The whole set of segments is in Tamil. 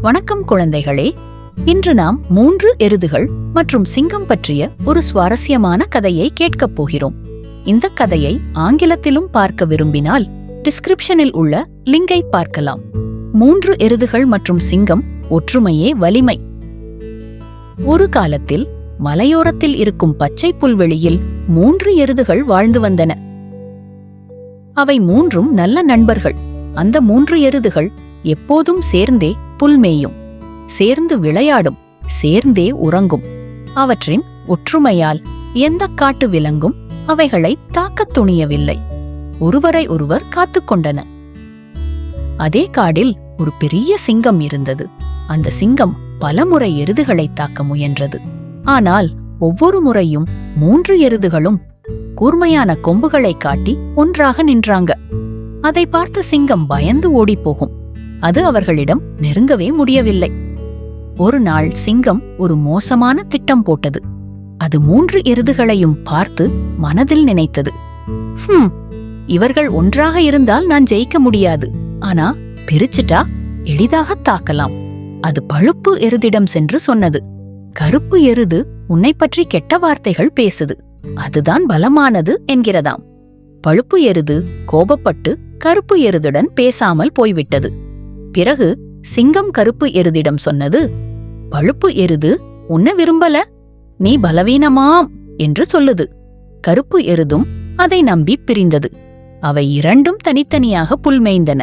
வணக்கம் குழந்தைகளே. இன்று நாம் 3 எருதுகள் மற்றும் சிங்கம் பற்றிய ஒரு சுவாரஸ்யமான கதையை கேட்கப் போகிறோம். இந்த கதையை ஆங்கிலத்திலும் பார்க்க விரும்பினால் டிஸ்கிரிப்ஷனில் உள்ள லிங்கை பார்க்கலாம். 3 எருதுகள் மற்றும் சிங்கம், ஒற்றுமையே வலிமை. ஒரு காலத்தில் மலையோரத்தில் இருக்கும் பச்சை புல்வெளியில் 3 எருதுகள் வாழ்ந்து வந்தன. அவை 3ம் நல்ல நண்பர்கள். அந்த 3 எருதுகள் எப்போதும் சேர்ந்தே புல்மேயும், சேர்ந்து விளையாடும், சேர்ந்தே உறங்கும். அவற்றின் ஒற்றுமையால் எந்த காட்டு விலங்கும் அவைகளை தாக்கத் துணியவில்லை. ஒருவரை ஒருவர் காத்துக்கொண்டன. அதே காடில் ஒரு பெரிய சிங்கம் இருந்தது. அந்த சிங்கம் பலமுறை எருதுகளை தாக்க முயன்றது. ஆனால் ஒவ்வொரு முறையும் 3 எருதுகளும் கூர்மையான கொம்புகளை காட்டி ஒன்றாக நின்றாங்க. அதை பார்த்த சிங்கம் பயந்து ஓடிப்போகும். அது அவர்களிடம் நெருங்கவே முடியவில்லை. ஒரு நாள் சிங்கம் ஒரு மோசமான திட்டம் போட்டது. அது 3 எருதுகளையும் பார்த்து மனதில் நினைத்தது, இவர்கள் ஒன்றாக இருந்தால் நான் ஜெயிக்க முடியாது. ஆனா பிரிச்சுட்டா எளிதாக தாக்கலாம். அது பழுப்பு எருதிடம் சென்று சொன்னது, கருப்பு எருது உன்னை பற்றி கெட்ட வார்த்தைகள் பேசுது, அதுதான் பலமானது என்கிறதாம். பழுப்பு எருது கோபப்பட்டு கருப்பு எருதுடன் பேசாமல் போய்விட்டது. பிறகு சிங்கம் கருப்பு எருதிடம் சொன்னது, பழுப்பு எருது உன்னை விரும்பல, நீ பலவீனமாம் என்று சொல்லுது. கருப்பு எருதும் அதை நம்பி பிரிந்தது. அவை இரண்டும் தனித்தனியாக புல்மேய்ந்தன.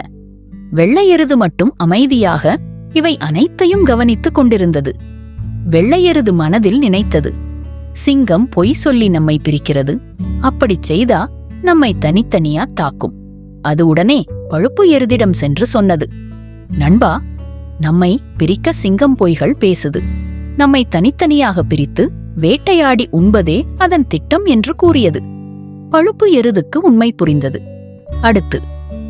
வெள்ளை எருது மட்டும் அமைதியாக இவை அனைத்தையும் கவனித்துக் கொண்டிருந்தது. வெள்ளை எருது மனதில் நினைத்தது, சிங்கம் பொய் சொல்லி நம்மை பிரிக்கிறது, அப்படிச் செய்தா நம்மை தனித்தனியா தாக்கும். அது உடனே பழுப்பு எருதிடம் சென்று சொன்னது, நண்பா, நம்மை பிரிக்க சிங்கம் பொய்கள் பேசுது. நம்மை தனித்தனியாக பிரித்து வேட்டையாடி உண்பதே அதன் திட்டம் என்று கூறியது. பழுப்பு எருதுக்கு உண்மை புரிந்தது. அடுத்து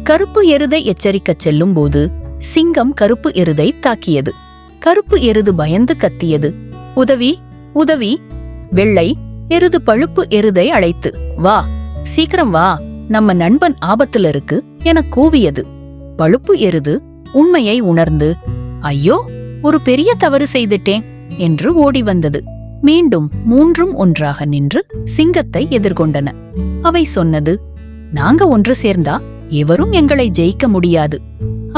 கருப்பு எருதை எச்சரிக்கச் செல்லும்போது சிங்கம் கருப்பு எருதை தாக்கியது. கருப்பு எருது பயந்து கத்தியது, உதவி, உதவி. வெள்ளை எருது பழுப்பு எருதை அழைத்து, வா, சீக்கிரம் வா, நம்ம நண்பன் ஆபத்துல இருக்கு என கூவியது. பழுப்பு எருது உண்மையை உணர்ந்து, ஐயோ, ஒரு பெரிய தவறு செய்துட்டேன் என்று ஓடி வந்தது. மீண்டும் 3ம் ஒன்றாக நின்று சிங்கத்தை எதிர்கொண்டன. அவை சொன்னது, நாங்க ஒன்று சேர்ந்தா எவரும் எங்களை ஜெயிக்க முடியாது.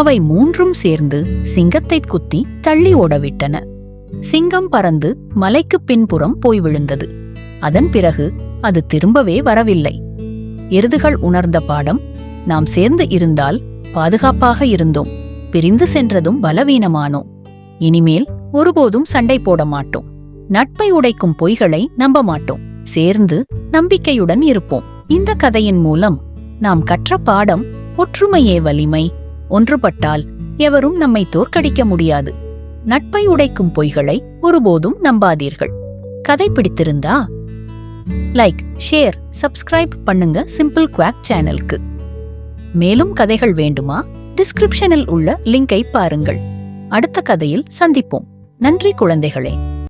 அவை 3ம் சேர்ந்து சிங்கத்தை குத்தி தள்ளி ஓடவிட்டன. சிங்கம் பறந்து மலைக்கு பின்புறம் போய் விழுந்தது. அதன் பிறகு அது திரும்பவே வரவில்லை. எருதுகள் உணர்ந்த பாடம், நாம் சேர்ந்து இருந்தால் பாதுகாப்பாக இருந்தோம், பிரிந்து சென்றதும் பலவீனமானோம். இனிமேல் ஒருபோதும் சண்டை போட மாட்டோம். நட்பை உடைக்கும் பொய்களை நம்ப மாட்டோம். சேர்ந்து நம்பிக்கையுடன் இருப்போம். இந்த கதையின் மூலம் நாம் கற்ற பாடம், ஒற்றுமையே வலிமை. ஒன்றுபட்டால் எவரும் நம்மை தோற்கடிக்க முடியாது. நட்பை உடைக்கும் பொய்களை ஒருபோதும் நம்பாதீர்கள். கதை பிடித்திருந்தா லைக், ஷேர், சப்ஸ்கிரைப் பண்ணுங்க சிம்பிள் குவாக் சேனலுக்கு. மேலும் கதைகள் வேண்டுமா? டிஸ்கிரிப்ஷனில் உள்ள லிங்கை பாருங்கள். அடுத்த கதையில் சந்திப்போம். நன்றி குழந்தைகளே.